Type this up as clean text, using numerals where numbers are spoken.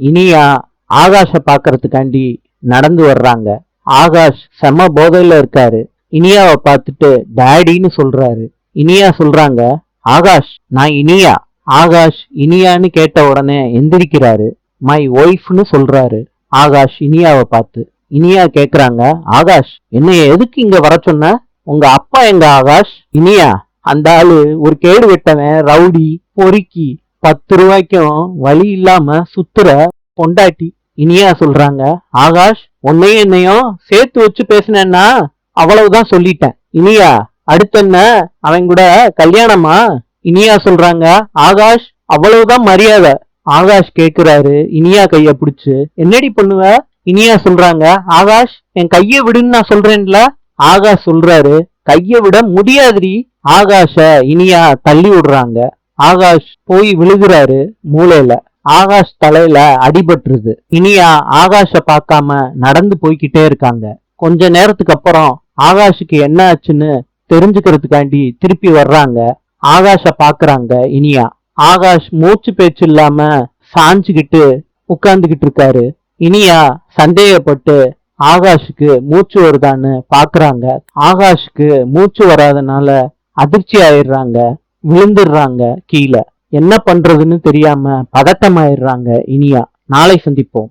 இனியா ஆகாஷ பாக்குறதுக்காண்டி நடந்து வர்றாங்க. ஆகாஷ் செம போதையில இருக்காரு. இனியாவை பார்த்துட்டு டாடின்னு சொல்றாரு. இனியா சொல்றாங்க, ஆகாஷ் நான் இனியா. ஆகாஷ் இனியான்னு கேட்ட உடனே எந்திரிக்கிறாரு. மை ஒய்ஃப்னு சொல்றாரு ஆகாஷ் இனியாவை பார்த்து. இனியா கேக்குறாங்க, ஆகாஷ் என்னைய எதுக்கு இங்க வர சொன்ன? உங்க அப்பா எங்க ஆகாஷ்? இனியா, அந்த ஆளு ஒரு கேடு வெட்டவன், ரவுடி, பொறுக்கி, 10 ரூபாய்க்கும் வழி இல்லாம சுத்துற பொண்டாட்டி. இனியா சொல்றாங்க, ஆகாஷ் உன்னையும் என்னையும் சேர்த்து வச்சு பேசினேன்னா அவ்வளவுதான் சொல்லிட்டேன். இனியா, அடுத்து என்ன அவன் கூட கல்யாணமா? இனியா சொல்றாங்க, ஆகாஷ் அவ்வளவுதான் மரியாதை. ஆகாஷ் கேக்குறாரு இனியா கைய பிடிச்சு, என்னடி பண்ணுவ? இனியா சொல்றாங்க, ஆகாஷ் என் கைய விடுன்னு நான் சொல்றேன்ல. ஆகாஷ் சொல்றாரு, கைய விட முடியாதுடி. ஆகாஷ இனியா தள்ளி விடுறாங்க. ஆகாஷ் போய் விழுகிறாரு மூளையில. ஆகாஷ் தலையில அடிபட்டுருது. இனியா ஆகாஷ பார்க்காம நடந்து போய்கிட்டே இருக்காங்க. கொஞ்ச நேரத்துக்கு அப்புறம் ஆகாஷுக்கு என்ன ஆச்சுன்னு தெரிஞ்சுக்கிறதுக்காண்டி திருப்பி வர்றாங்க. ஆகாஷ பாக்குறாங்க இனியா. ஆகாஷ் மூச்சு பேச்சு இல்லாம சாஞ்சுகிட்டு உட்கார்ந்துகிட்டு இருக்காரு. இனியா சந்தேகப்பட்டு ஆகாஷுக்கு மூச்சு வருதான்னு பாக்குறாங்க. ஆகாஷுக்கு மூச்சு வராதனால அதிர்ச்சி ஆயிடுறாங்க. விழுந்துடுறாங்க கீழே. என்ன பண்றதுன்னு தெரியாம பதட்டமாயிடுறாங்க இனியா. நாளை சந்திப்போம்.